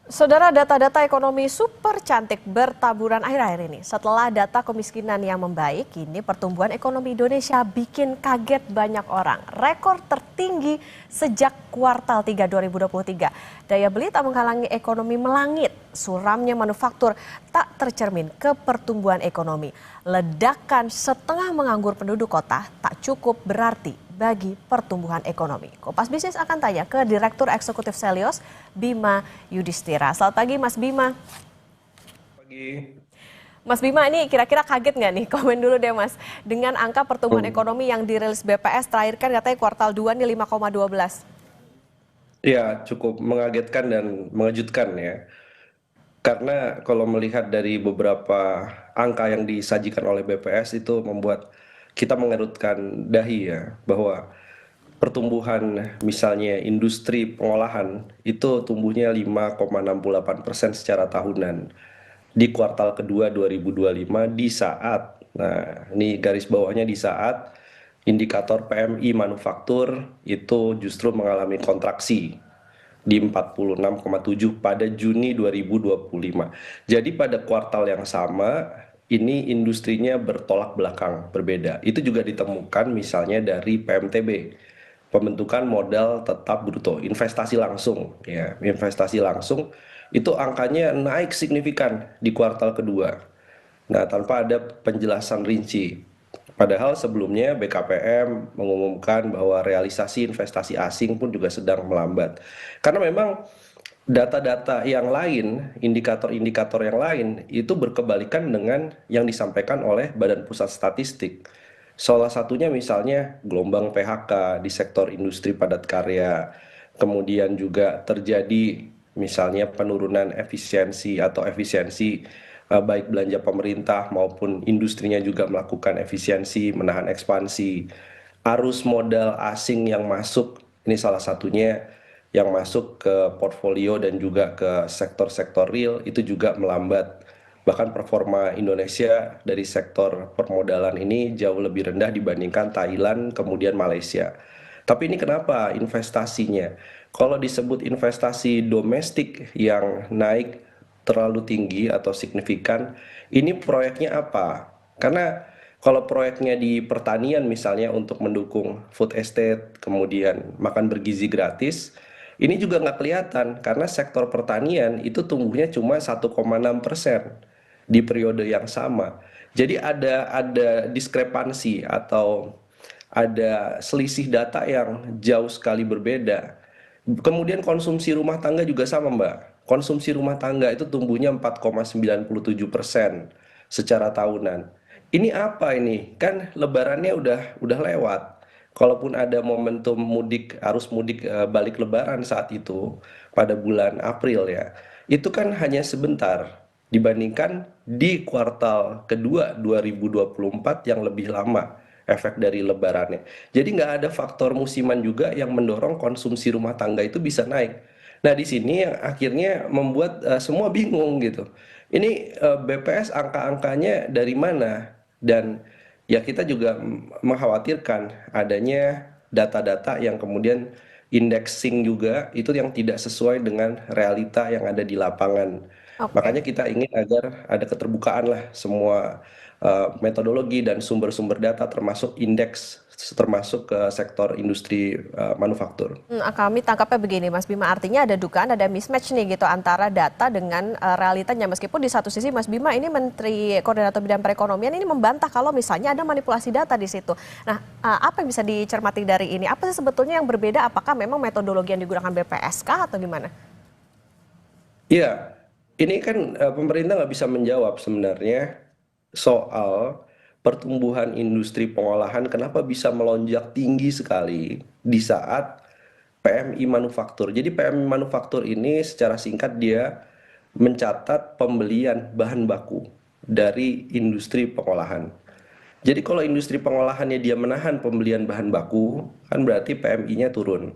Saudara, data-data ekonomi super cantik bertaburan akhir-akhir ini. Setelah data kemiskinan yang membaik, kini pertumbuhan ekonomi Indonesia bikin kaget banyak orang. Rekor tertinggi sejak kuartal 3 2023. Daya beli tak menghalangi ekonomi melangit. Suramnya manufaktur tak tercermin ke pertumbuhan ekonomi. Ledakan setengah menganggur penduduk kota tak cukup berarti bagi pertumbuhan ekonomi. Kompas Bisnis akan tanya ke Direktur Eksekutif Selios, Bima Yudhistira. Selamat pagi Mas Bima. Pagi. Mas Bima, ini kira-kira kaget nggak nih? Komen dulu deh Mas. Dengan angka pertumbuhan Hmm. ekonomi yang dirilis BPS terakhir kan katanya kuartal 2 nih 5,12. Ya, cukup mengagetkan dan mengejutkan ya. Karena kalau melihat dari beberapa angka yang disajikan oleh BPS itu membuat kita mengerutkan dahi ya, bahwa pertumbuhan misalnya industri pengolahan itu tumbuhnya 5,68% secara tahunan di kuartal kedua 2025 di saat, nah ini garis bawahnya, di saat indikator PMI manufaktur itu justru mengalami kontraksi di 46,7 pada Juni 2025. Jadi pada kuartal yang sama ini industrinya bertolak belakang, berbeda. Itu juga ditemukan misalnya dari PMTB, pembentukan modal tetap bruto, investasi langsung ya, investasi langsung itu angkanya naik signifikan di kuartal kedua. Nah, tanpa ada penjelasan rinci. Padahal sebelumnya BKPM mengumumkan bahwa realisasi investasi asing pun juga sedang melambat. Karena memang data-data yang lain, indikator-indikator yang lain itu berkebalikan dengan yang disampaikan oleh Badan Pusat Statistik. Salah satunya misalnya gelombang PHK di sektor industri padat karya, kemudian juga terjadi misalnya penurunan efisiensi atau efisiensi baik belanja pemerintah maupun industrinya juga melakukan efisiensi, menahan ekspansi. Arus modal asing yang masuk, ini salah satunya yang masuk ke portfolio dan juga ke sektor-sektor real itu juga melambat. Bahkan performa Indonesia dari sektor permodalan ini jauh lebih rendah dibandingkan Thailand, kemudian Malaysia. Tapi ini kenapa investasinya? Kalau disebut investasi domestik yang naik terlalu tinggi atau signifikan, ini proyeknya apa? Karena kalau proyeknya di pertanian misalnya untuk mendukung food estate, kemudian makan bergizi gratis, ini juga nggak kelihatan karena sektor pertanian itu tumbuhnya cuma 1,6% di periode yang sama. Jadi ada diskrepansi atau ada selisih data yang jauh sekali berbeda. Kemudian konsumsi rumah tangga juga sama, Mbak. Konsumsi rumah tangga itu tumbuhnya 4,97% secara tahunan. Ini apa ini? Kan lebarannya udah lewat. Kalaupun ada momentum mudik, arus mudik balik lebaran saat itu pada bulan April ya, itu kan hanya sebentar dibandingkan di kuartal kedua 2024 yang lebih lama efek dari lebarannya. Jadi nggak ada faktor musiman juga yang mendorong konsumsi rumah tangga itu bisa naik. Nah, di sini yang akhirnya membuat semua bingung gitu. Ini BPS angka-angkanya dari mana? Dan ya kita juga mengkhawatirkan adanya data-data yang kemudian indexing juga itu yang tidak sesuai dengan realita yang ada di lapangan. Oke. Makanya kita ingin agar ada keterbukaan lah semua metodologi dan sumber-sumber data termasuk indeks termasuk ke sektor industri manufaktur. Kami tangkapnya begini Mas Bima, artinya ada dugaan ada mismatch nih gitu antara data dengan realitanya. Meskipun di satu sisi Mas Bima ini Menteri Koordinator Bidang Perekonomian ini membantah kalau misalnya ada manipulasi data di situ. Nah, apa yang bisa dicermati dari ini? Apa sih sebetulnya yang berbeda? Apakah memang metodologi yang digunakan BPS kah atau gimana? Iya, ini kan pemerintah nggak bisa menjawab sebenarnya soal pertumbuhan industri pengolahan kenapa bisa melonjak tinggi sekali di saat PMI manufaktur. Jadi PMI manufaktur ini secara singkat dia mencatat pembelian bahan baku dari industri pengolahan. Jadi kalau industri pengolahannya dia menahan pembelian bahan baku, kan berarti PMI-nya turun.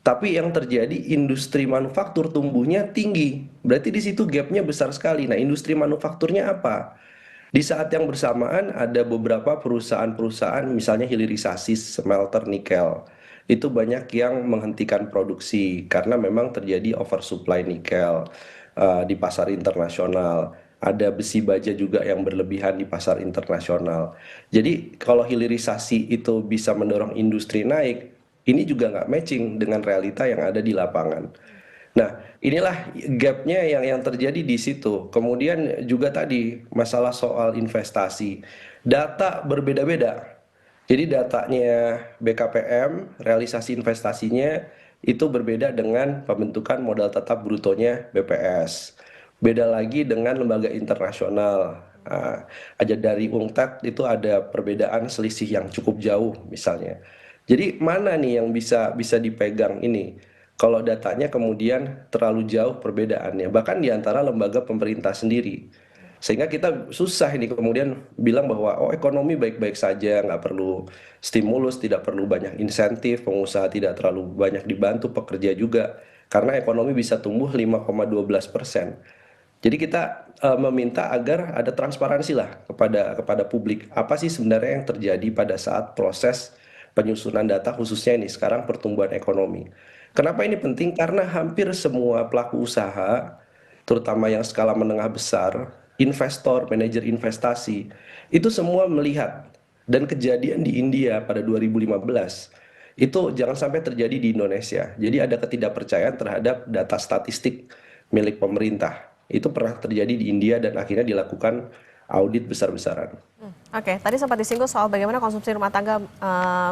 Tapi yang terjadi industri manufaktur tumbuhnya tinggi. Berarti di situ gapnya besar sekali. Nah, industri manufakturnya apa? Di saat yang bersamaan ada beberapa perusahaan-perusahaan misalnya hilirisasi smelter nikel. Itu banyak yang menghentikan produksi karena memang terjadi oversupply nikel. di pasar internasional. Ada besi baja juga yang berlebihan di pasar internasional. Jadi kalau hilirisasi itu bisa mendorong industri naik, ini juga nggak matching dengan realita yang ada di lapangan. Nah, inilah gapnya yang terjadi di situ. Kemudian juga tadi masalah soal investasi. Data berbeda-beda. Jadi datanya BKPM, realisasi investasinya itu berbeda dengan pembentukan modal tetap brutonya BPS. Beda lagi dengan lembaga internasional. Aja dari UNCTAD itu ada perbedaan selisih yang cukup jauh misalnya. Jadi mana nih yang bisa bisa dipegang ini? Kalau datanya kemudian terlalu jauh perbedaannya, bahkan di antara lembaga pemerintah sendiri. Sehingga kita susah ini kemudian bilang bahwa oh ekonomi baik-baik saja, nggak perlu stimulus, tidak perlu banyak insentif, pengusaha tidak terlalu banyak dibantu, pekerja juga. Karena ekonomi bisa tumbuh 5,12%. Jadi kita meminta agar ada transparansi lah kepada publik. Apa sih sebenarnya yang terjadi pada saat proses penyusunan data khususnya ini sekarang pertumbuhan ekonomi. Kenapa ini penting? Karena hampir semua pelaku usaha, terutama yang skala menengah besar, investor, manajer investasi, itu semua melihat dan kejadian di India pada 2015 itu jangan sampai terjadi di Indonesia. Jadi ada ketidakpercayaan terhadap data statistik milik pemerintah. Itu pernah terjadi di India dan akhirnya dilakukan audit besar-besaran. Oke, tadi sempat disinggung soal bagaimana konsumsi rumah tangga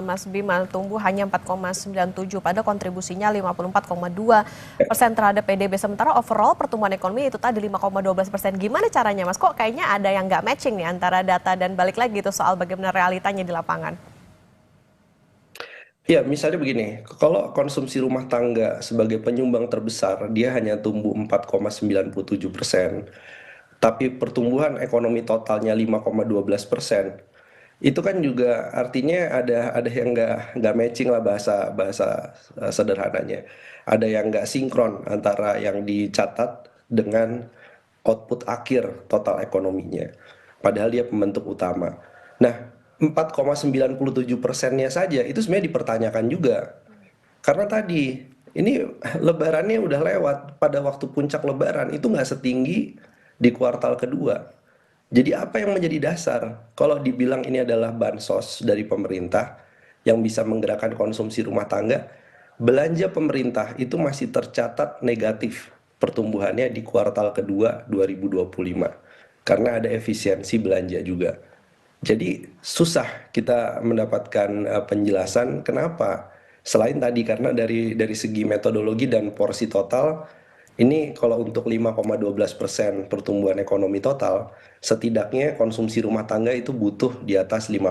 Mas Bima tumbuh hanya 4,97 pada kontribusinya 54,2% terhadap PDB. Sementara overall pertumbuhan ekonomi itu tadi 5,12%. Gimana caranya Mas? Kok kayaknya ada yang nggak matching nih antara data dan balik lagi itu soal bagaimana realitanya di lapangan? Ya, misalnya begini, kalau konsumsi rumah tangga sebagai penyumbang terbesar, dia hanya tumbuh 4,97%, tapi pertumbuhan ekonomi totalnya 5,12%. Itu kan juga artinya ada yang nggak matching lah bahasa bahasa sederhananya. Ada yang nggak sinkron antara yang dicatat dengan output akhir total ekonominya. Padahal dia pembentuk utama. Nah, 4,97%-nya saja itu sebenarnya dipertanyakan juga. Karena tadi ini lebarannya udah lewat, pada waktu puncak lebaran itu nggak setinggi di kuartal kedua. Jadi apa yang menjadi dasar? Kalau dibilang ini adalah bansos dari pemerintah yang bisa menggerakkan konsumsi rumah tangga, belanja pemerintah itu masih tercatat negatif pertumbuhannya di kuartal kedua 2025 karena ada efisiensi belanja juga. Jadi susah kita mendapatkan penjelasan kenapa. Selain tadi karena dari segi metodologi dan porsi total ini kalau untuk 5,12% pertumbuhan ekonomi total, setidaknya konsumsi rumah tangga itu butuh di atas 5%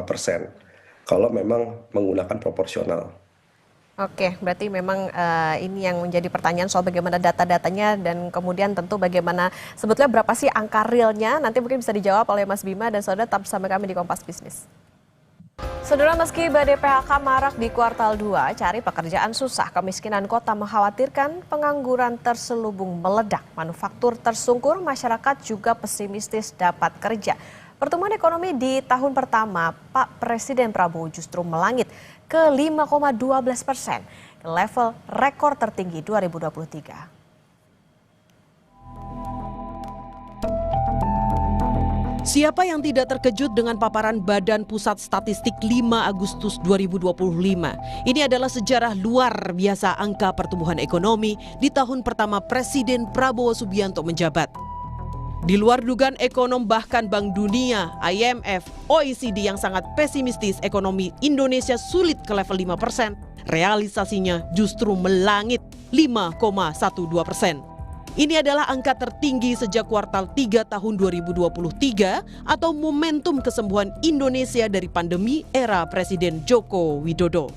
kalau memang menggunakan proporsional. Oke, berarti memang ini yang menjadi pertanyaan soal bagaimana data-datanya dan kemudian tentu bagaimana sebetulnya berapa sih angka realnya. Nanti mungkin bisa dijawab oleh Mas Bima dan saudara tetap bersama kami di Kompas Bisnis. Saudara, meski badai PHK marak di kuartal 2, cari pekerjaan susah, kemiskinan kota mengkhawatirkan pengangguran terselubung meledak, manufaktur tersungkur, masyarakat juga pesimistis dapat kerja. Pertumbuhan ekonomi di tahun pertama Pak Presiden Prabowo justru melangit ke 5,12%, ke level rekor tertinggi 2023. Siapa yang tidak terkejut dengan paparan Badan Pusat Statistik 5 Agustus 2025? Ini adalah sejarah luar biasa angka pertumbuhan ekonomi di tahun pertama Presiden Prabowo Subianto menjabat. Di luar dugaan ekonom bahkan Bank Dunia, IMF, OECD yang sangat pesimistis ekonomi Indonesia sulit ke level 5%, realisasinya justru melangit 5,12%. Ini adalah angka tertinggi sejak kuartal 3 tahun 2023 atau momentum kesembuhan Indonesia dari pandemi era Presiden Joko Widodo.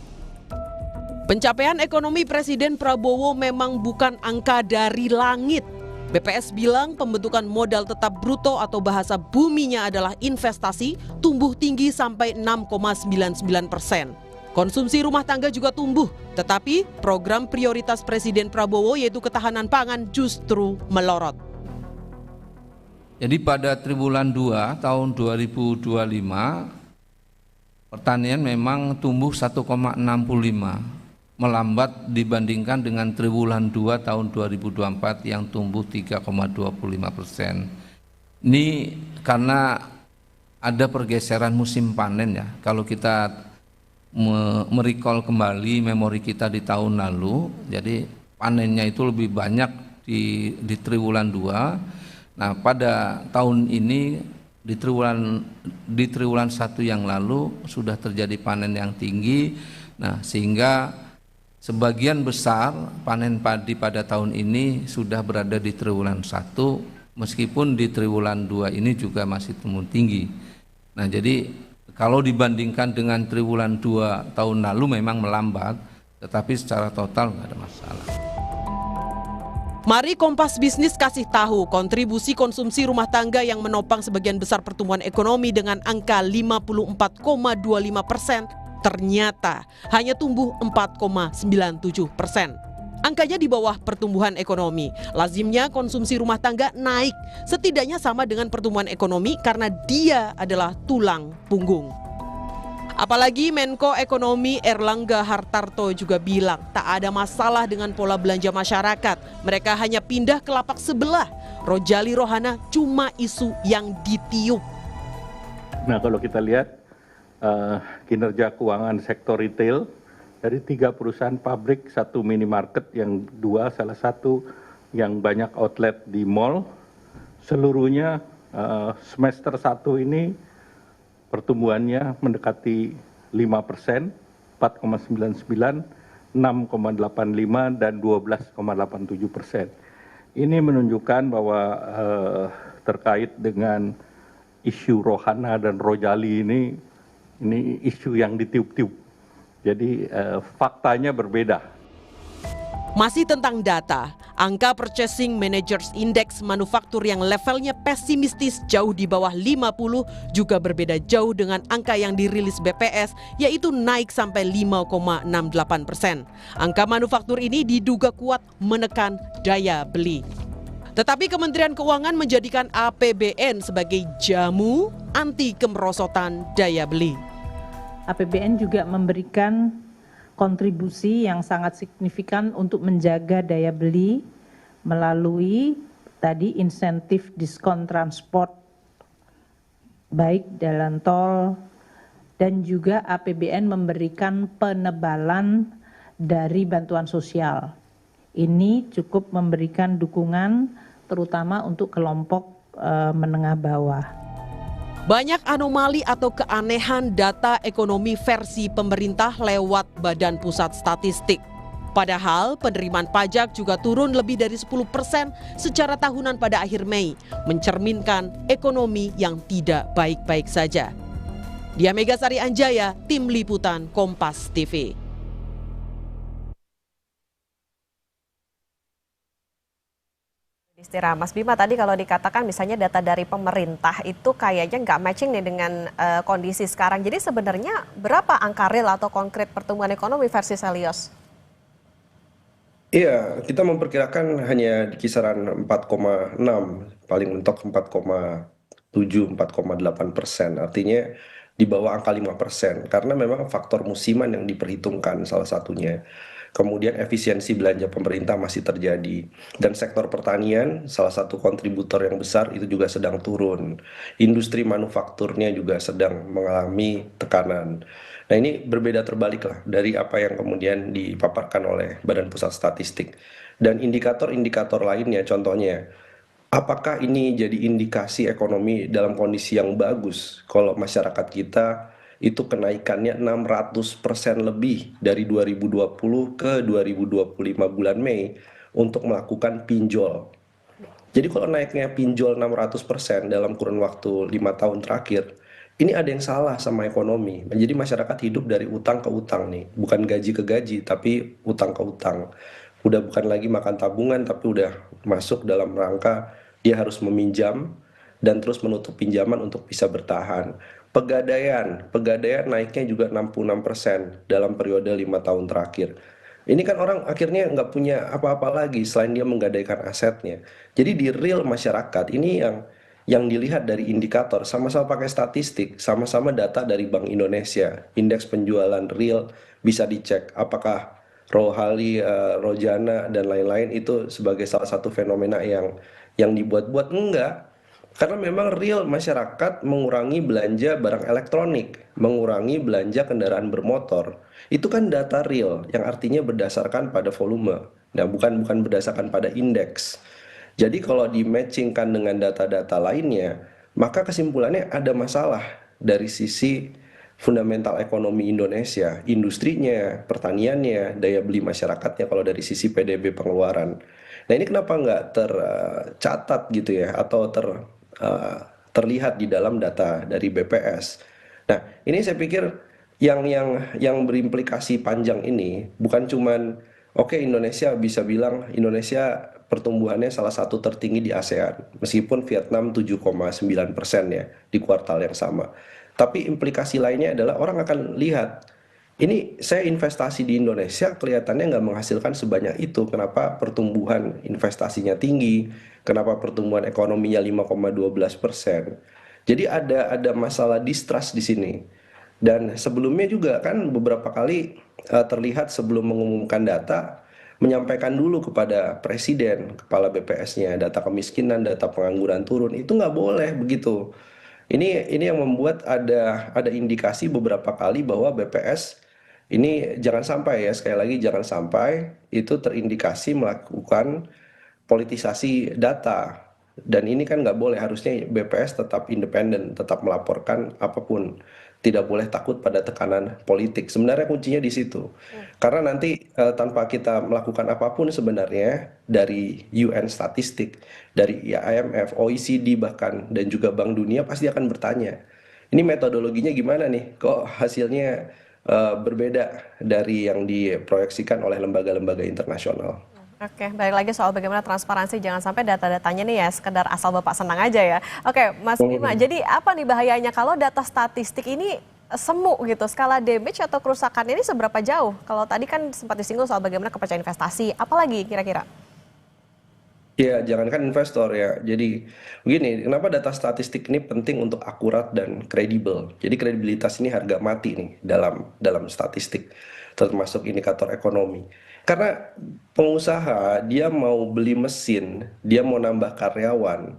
Pencapaian ekonomi Presiden Prabowo memang bukan angka dari langit. BPS bilang pembentukan modal tetap bruto atau bahasa buminya adalah investasi tumbuh tinggi sampai 6,99%. Konsumsi rumah tangga juga tumbuh, tetapi program prioritas Presiden Prabowo yaitu ketahanan pangan justru melorot. Jadi pada triwulan 2 tahun 2025 pertanian memang tumbuh 1,65. melambat dibandingkan dengan triwulan 2 tahun 2024 yang tumbuh 3,25%. Ini karena ada pergeseran musim panen ya. Kalau kita merecall kembali memori kita di tahun lalu, jadi panennya itu lebih banyak di triwulan 2. Nah, pada tahun ini di triwulan 1 yang lalu sudah terjadi panen yang tinggi. Nah, sehingga sebagian besar panen padi pada tahun ini sudah berada di triwulan 1, meskipun di triwulan 2 ini juga masih tumbuh tinggi. Nah, jadi kalau dibandingkan dengan triwulan 2 tahun lalu memang melambat, tetapi secara total nggak ada masalah. Mari Kompas Bisnis kasih tahu kontribusi konsumsi rumah tangga yang menopang sebagian besar pertumbuhan ekonomi dengan angka 54,25% ternyata hanya tumbuh 4,97%. Angkanya di bawah pertumbuhan ekonomi. Lazimnya konsumsi rumah tangga naik, setidaknya sama dengan pertumbuhan ekonomi karena dia adalah tulang punggung. Apalagi Menko Ekonomi Erlangga Hartarto juga bilang tak ada masalah dengan pola belanja masyarakat. Mereka hanya pindah ke lapak sebelah. Rojali Rohana cuma isu yang ditiup. Nah, kalau kita lihat kinerja keuangan sektor retail dari 3 perusahaan pabrik, 1 minimarket, yang 2 salah satu yang banyak outlet di mall, seluruhnya semester 1 ini pertumbuhannya mendekati 5%, 4,99, 6,85, dan 12,87%. Ini menunjukkan bahwa terkait dengan isu Rohana dan Rojali ini isu yang ditiup-tiup. Jadi faktanya berbeda. Masih tentang data, angka Purchasing Managers Index manufaktur yang levelnya pesimistis jauh di bawah 50 juga berbeda jauh dengan angka yang dirilis BPS, yaitu naik sampai 5,68%. Angka manufaktur ini diduga kuat menekan daya beli. Tetapi Kementerian Keuangan menjadikan APBN sebagai jamu anti kemerosotan daya beli. APBN juga memberikan kontribusi yang sangat signifikan untuk menjaga daya beli melalui tadi insentif diskon transport baik jalan tol, dan juga APBN memberikan penebalan dari bantuan sosial. Ini cukup memberikan dukungan terutama untuk kelompok menengah bawah. Banyak anomali atau keanehan data ekonomi versi pemerintah lewat Badan Pusat Statistik. Padahal penerimaan pajak juga turun lebih dari 10% secara tahunan pada akhir Mei, mencerminkan ekonomi yang tidak baik-baik saja. Dia Megasari Anjaya, Tim Liputan Kompas TV. Istirahat Mas Bima, tadi kalau dikatakan misalnya data dari pemerintah itu kayaknya nggak matching nih dengan kondisi sekarang. Jadi sebenarnya berapa angka real atau konkret pertumbuhan ekonomi versi Selios? Iya, kita memperkirakan hanya di kisaran 4,6, paling mentok 4,7, 4,8%. Artinya di bawah angka 5%, karena memang faktor musiman yang diperhitungkan salah satunya. Kemudian efisiensi belanja pemerintah masih terjadi. Dan sektor pertanian, salah satu kontributor yang besar itu juga sedang turun. Industri manufakturnya juga sedang mengalami tekanan. Nah, ini berbeda terbalik lah dari apa yang kemudian dipaparkan oleh Badan Pusat Statistik. Dan indikator-indikator lainnya, contohnya, apakah ini jadi indikasi ekonomi dalam kondisi yang bagus kalau masyarakat kita itu kenaikannya 600% lebih dari 2020 ke 2025 bulan Mei untuk melakukan pinjol. Jadi kalau naiknya pinjol 600% dalam kurun waktu 5 tahun terakhir, ini ada yang salah sama ekonomi. Jadi masyarakat hidup dari utang ke utang nih, bukan gaji ke gaji, tapi utang ke utang. Udah bukan lagi makan tabungan, tapi udah masuk dalam rangka dia harus meminjam dan terus menutup pinjaman untuk bisa bertahan. Pegadaian naiknya juga 66% dalam periode 5 tahun terakhir. Ini kan orang akhirnya nggak punya apa-apa lagi selain dia menggadaikan asetnya. Jadi di real masyarakat ini yang dilihat dari indikator, sama-sama pakai statistik, sama-sama data dari Bank Indonesia, indeks penjualan real bisa dicek apakah Rohali, Rojana dan lain-lain itu sebagai salah satu fenomena yang dibuat-buat, enggak. Karena memang real masyarakat mengurangi belanja barang elektronik, mengurangi belanja kendaraan bermotor. Itu kan data real yang artinya berdasarkan pada volume. Nah, bukan berdasarkan pada indeks. Jadi kalau di-matchingkan dengan data-data lainnya, maka kesimpulannya ada masalah dari sisi fundamental ekonomi Indonesia, industrinya, pertaniannya, daya beli masyarakatnya kalau dari sisi PDB pengeluaran. Nah, ini kenapa nggak tercatat gitu ya, atau eh, terlihat di dalam data dari BPS. Nah, ini saya pikir yang berimplikasi panjang ini bukan cuman oke, Indonesia bisa bilang Indonesia pertumbuhannya salah satu tertinggi di ASEAN, meskipun Vietnam 7,9% ya di kuartal yang sama. Tapi implikasi lainnya adalah orang akan lihat, ini saya investasi di Indonesia kelihatannya nggak menghasilkan sebanyak itu. Kenapa pertumbuhan investasinya tinggi? Kenapa pertumbuhan ekonominya 5,12%? Jadi ada masalah distrust di sini. Dan sebelumnya juga kan beberapa kali terlihat sebelum mengumumkan data, menyampaikan dulu kepada presiden, kepala BPS-nya, data kemiskinan, data pengangguran turun, itu nggak boleh begitu. Ini yang membuat ada indikasi beberapa kali bahwa BPS ini jangan sampai ya, sekali lagi jangan sampai itu terindikasi melakukan politisasi data. Dan ini kan nggak boleh, harusnya BPS tetap independen, tetap melaporkan apapun. Tidak boleh takut pada tekanan politik. Sebenarnya kuncinya di situ. Karena nanti tanpa kita melakukan apapun sebenarnya dari UN statistik, dari IMF, OECD bahkan, dan juga Bank Dunia pasti akan bertanya, ini metodologinya gimana nih? Kok hasilnya berbeda dari yang diproyeksikan oleh lembaga-lembaga internasional? Oke, balik lagi soal bagaimana transparansi, jangan sampai data-datanya nih ya sekedar asal Bapak senang aja ya. Oke, Mas Bima, jadi apa nih bahayanya kalau data statistik ini semu gitu, skala damage atau kerusakan ini seberapa jauh? Kalau tadi kan sempat disinggung soal bagaimana kepercayaan investasi, apalagi kira-kira? Ya, jangankan investor ya. Jadi begini, kenapa data statistik ini penting untuk akurat dan kredibel. Jadi kredibilitas ini harga mati nih dalam statistik, termasuk indikator ekonomi. Karena pengusaha dia mau beli mesin, dia mau nambah karyawan,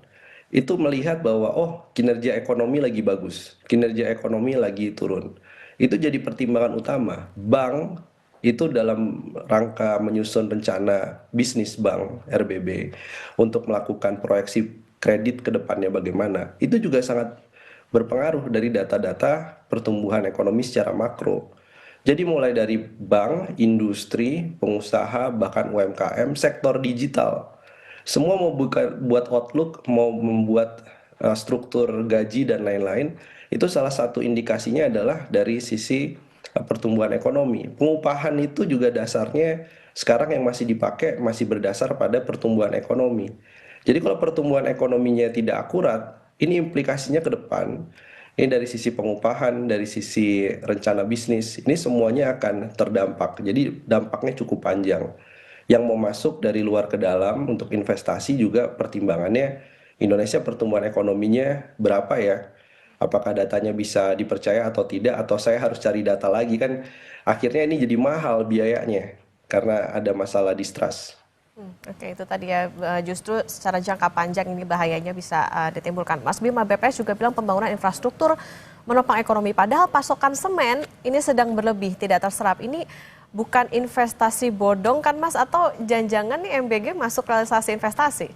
itu melihat bahwa oh, kinerja ekonomi lagi bagus, kinerja ekonomi lagi turun. Itu jadi pertimbangan utama. Bank itu dalam rangka menyusun rencana bisnis bank RBB untuk melakukan proyeksi kredit ke depannya bagaimana, itu juga sangat berpengaruh dari data-data pertumbuhan ekonomi secara makro. Jadi mulai dari bank, industri, pengusaha, bahkan UMKM, sektor digital, semua mau buat outlook, mau membuat struktur gaji dan lain-lain, itu salah satu indikasinya adalah dari sisi pertumbuhan ekonomi. Pengupahan itu juga dasarnya sekarang yang masih dipakai masih berdasar pada pertumbuhan ekonomi. Jadi kalau pertumbuhan ekonominya tidak akurat, ini implikasinya ke depan. Ini dari sisi pengupahan, dari sisi rencana bisnis, ini semuanya akan terdampak. Jadi dampaknya cukup panjang. Yang mau masuk dari luar ke dalam untuk investasi juga pertimbangannya Indonesia pertumbuhan ekonominya berapa ya? Apakah datanya bisa dipercaya atau tidak, atau saya harus cari data lagi kan? Akhirnya ini jadi mahal biayanya karena ada masalah distrust. Oke, itu tadi ya, justru secara jangka panjang ini bahayanya bisa ditimbulkan. Mas Bima, BPS juga bilang pembangunan infrastruktur menopang ekonomi, padahal pasokan semen ini sedang berlebih, tidak terserap. Ini bukan investasi bodong kan Mas, atau jangan-jangan nih MBG masuk realisasi investasi?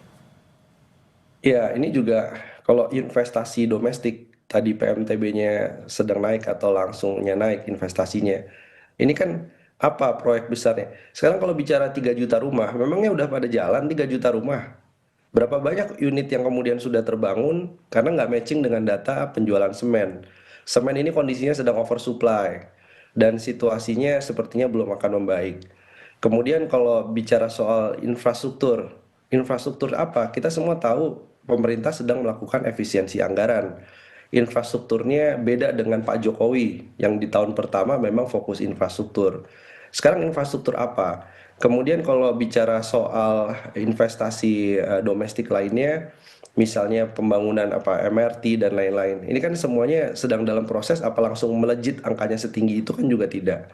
Ya, ini juga kalau investasi domestik, tadi PMTB-nya sedang naik atau langsungnya naik investasinya. Ini kan apa proyek besarnya? Sekarang kalau bicara 3 juta rumah, memangnya udah pada jalan 3 juta rumah? Berapa banyak unit yang kemudian sudah terbangun karena nggak matching dengan data penjualan semen. Semen ini kondisinya sedang oversupply dan situasinya sepertinya belum akan membaik. Kemudian kalau bicara soal infrastruktur, infrastruktur apa? Kita semua tahu pemerintah sedang melakukan efisiensi anggaran. Infrastrukturnya beda dengan Pak Jokowi yang di tahun pertama memang fokus infrastruktur. Sekarang infrastruktur apa? Kemudian kalau bicara soal investasi domestik lainnya, misalnya pembangunan apa MRT dan lain-lain. Ini kan semuanya sedang dalam proses, apa langsung melejit angkanya setinggi itu kan juga tidak.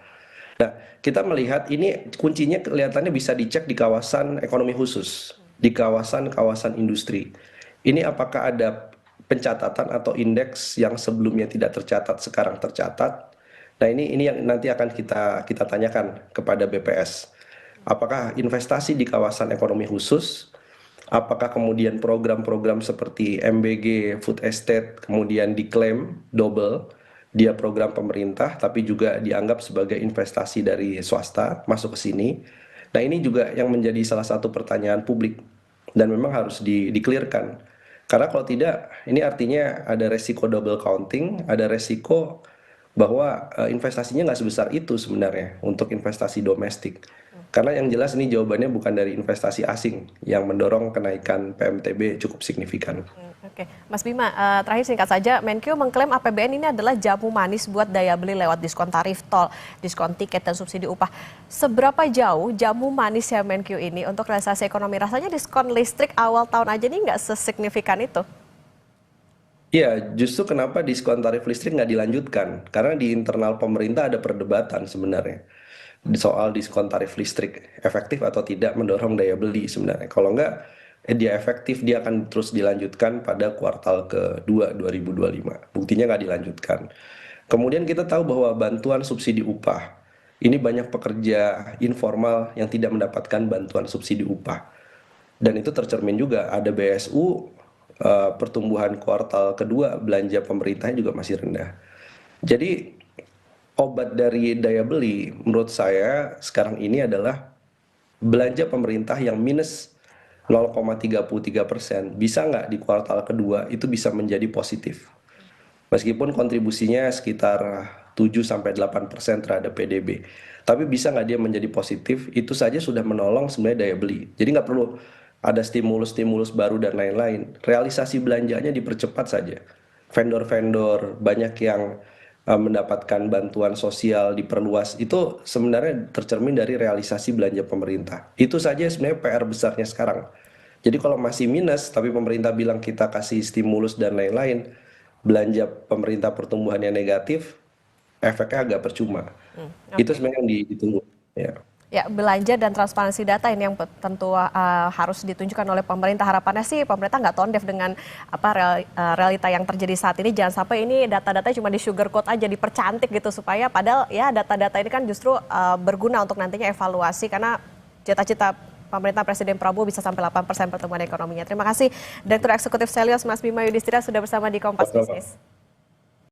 Nah, kita melihat ini kuncinya kelihatannya bisa dicek di kawasan ekonomi khusus, di kawasan-kawasan industri. Ini apakah ada pencatatan atau indeks yang sebelumnya tidak tercatat sekarang tercatat? Nah, ini yang nanti akan kita tanyakan kepada BPS. Apakah investasi di kawasan ekonomi khusus? Apakah kemudian program-program seperti MBG, Food Estate kemudian diklaim double, dia program pemerintah tapi juga dianggap sebagai investasi dari swasta masuk ke sini. Nah, ini juga yang menjadi salah satu pertanyaan publik dan memang harus di-clear-kan. Karena kalau tidak, ini artinya ada resiko double counting, ada resiko bahwa investasinya nggak sebesar itu sebenarnya untuk investasi domestik. Karena yang jelas ini jawabannya bukan dari investasi asing yang mendorong kenaikan PMTB cukup signifikan. Oke, Mas Bima, terakhir singkat saja, Menkyu mengklaim APBN ini adalah jamu manis buat daya beli lewat diskon tarif tol, diskon tiket dan subsidi upah. Seberapa jauh jamu manis ya Menkyu ini untuk realisasi ekonomi? Rasanya diskon listrik awal tahun aja nih nggak sesignifikan itu. Iya, justru kenapa diskon tarif listrik nggak dilanjutkan? Karena di internal pemerintah ada perdebatan sebenarnya soal diskon tarif listrik efektif atau tidak mendorong daya beli sebenarnya. Kalau nggak, dia efektif, dia akan terus dilanjutkan pada kuartal kedua 2025. Buktinya nggak dilanjutkan. Kemudian kita tahu bahwa bantuan subsidi upah, ini banyak pekerja informal yang tidak mendapatkan bantuan subsidi upah. Dan itu tercermin juga, ada BSU, pertumbuhan kuartal kedua belanja pemerintahnya juga masih rendah. Jadi obat dari daya beli menurut saya sekarang ini adalah belanja pemerintah yang minus 0,33%. Bisa nggak di kuartal kedua itu bisa menjadi positif? Meskipun kontribusinya sekitar 7-8% terhadap PDB. Tapi bisa nggak dia menjadi positif, itu saja sudah menolong sebenarnya daya beli. Jadi nggak perlu ada stimulus-stimulus baru dan lain-lain. Realisasi belanjanya dipercepat saja. Vendor-vendor banyak yang mendapatkan bantuan sosial diperluas, itu sebenarnya tercermin dari realisasi belanja pemerintah. Itu saja sebenarnya PR besarnya sekarang. Jadi kalau masih minus tapi pemerintah bilang kita kasih stimulus dan lain-lain, belanja pemerintah pertumbuhannya negatif, efeknya agak percuma. Itu sebenarnya yang ditunggu. Ya. Ya, belanja dan transparansi data ini yang tentu harus ditunjukkan oleh pemerintah. Harapannya sih pemerintah nggak tone deaf dengan realita yang terjadi saat ini. Jangan sampai ini data-data cuma di sugarcoat aja, dipercantik gitu supaya padahal ya data-data ini kan justru berguna untuk nantinya evaluasi karena cita-cita pemerintah Presiden Prabowo bisa sampai 8% pertumbuhan ekonominya. Terima kasih Direktur Eksekutif Selios Mas Bima Yudhistira sudah bersama di Kompas Bisnis.